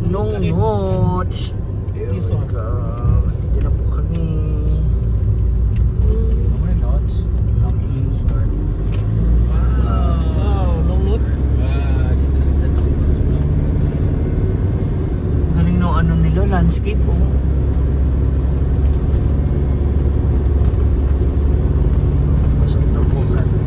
Nong Notch. Welcome. Dito na po kami. Wow, Nong Notch. Dito na kami sa Nong Notch. Galing ng ano nila, landscape oh. Pasok na po kami.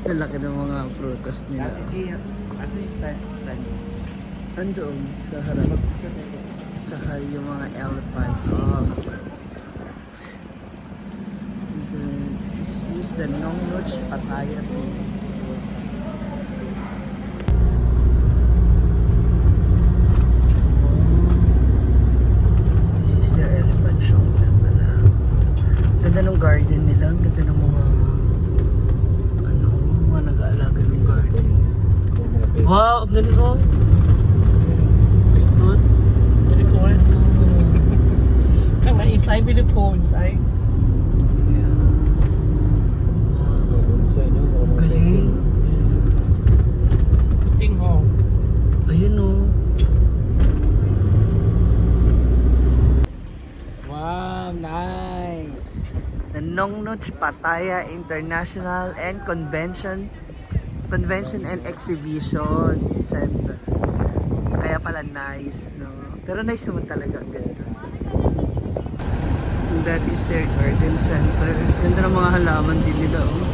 Lalaki ng mga prutas nila. Asa yung stand? Andoon sa harap. Tsaka yung mga elephant. Oh. This is the Nong Notch Pattaya. This is their elephant show. Ganda ng garden nila. Ang ganda ng mga mga nag-aalaga ng garden. Wow! Ang galing oh! Good. Beautiful. Kang na-isay beautiful, isay. Yeah. Wow. Galing. Ting ho. Ayun oh. Wow, nice! The Nong Notch Pattaya International and Convention and Exhibition Center. Kaya pala nice, no? Pero nice naman talaga, ang ganda. And that is their garden center. Ganda ng mga halaman din nila, oh.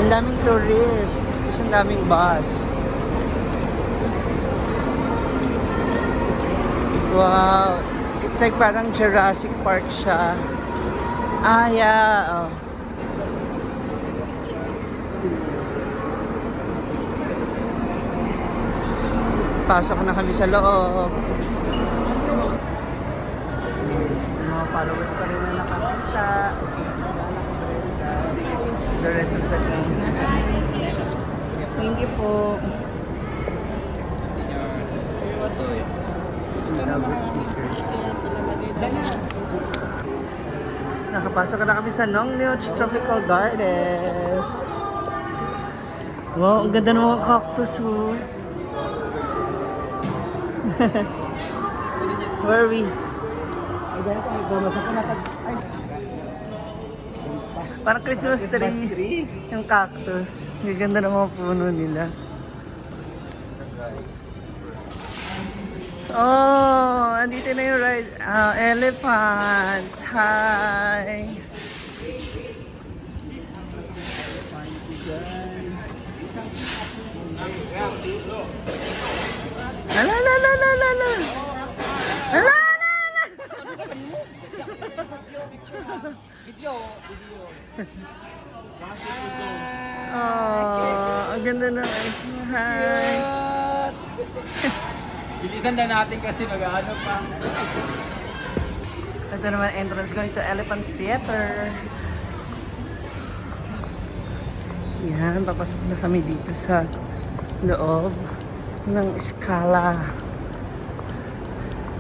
Ang daming tourist. Kasi ang daming bus. Wow. It's like parang Jurassic Park siya. Ah, yeah. Oh. Pasok na kami sa loob. May mga followers pa rin na nakakita. The rest of the team. Thank you po. Double stickers. Nakapasok na kami sa Nong Notch Tropical Garden. Wow, ang ganda ng mga cactus oh. Where are we? Parang Christmas tree. Yung cactus. Ang ganda ng mga puno nila. Oh, andito na yung ride. Elephant. Hi. La la la la la la la. La la la. Oh, ang ganda ng ice. Hi. Bilisan na natin kasi mag-ano pa. Ito naman entrance going to Elephant's Theater. Yan, papasok na kami dito sa loob ng Scala.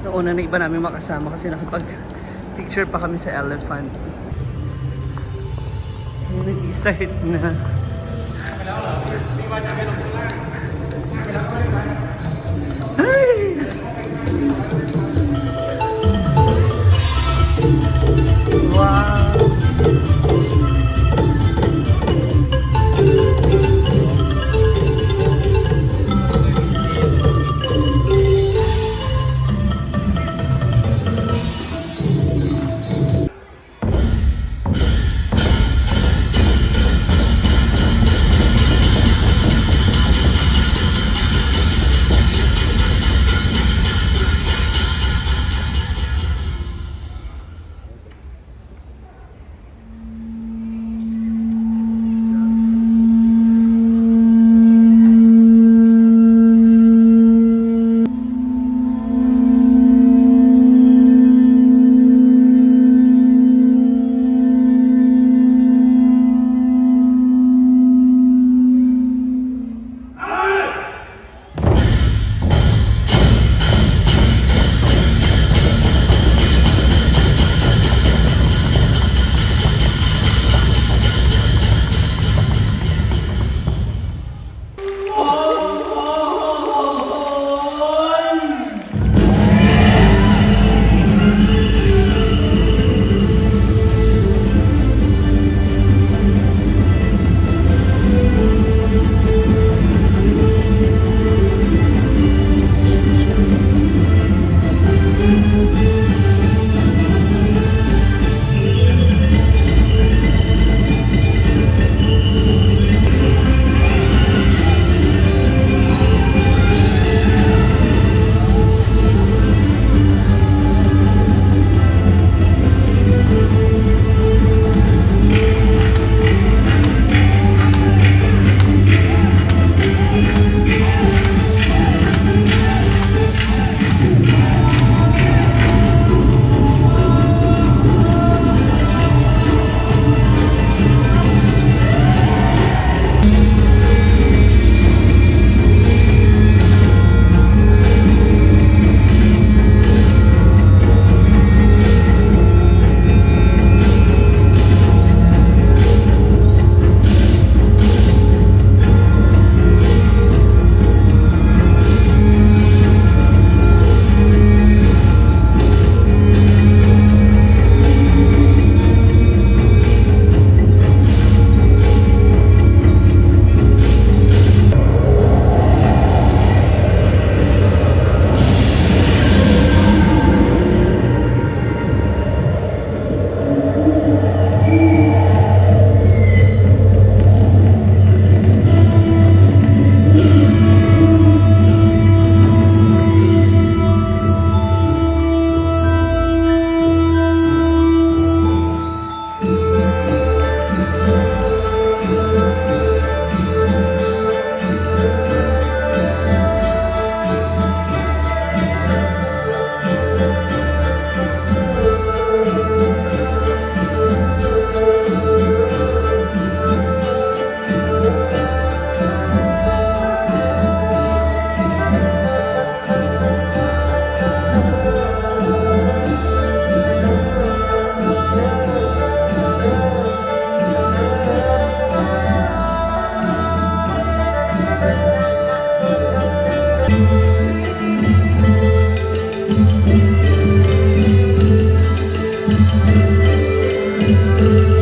Noong una na iba namin makasama kasi nakapag-picture pa kami sa elephant. Nag-start na. Ay! Wow! Ayan.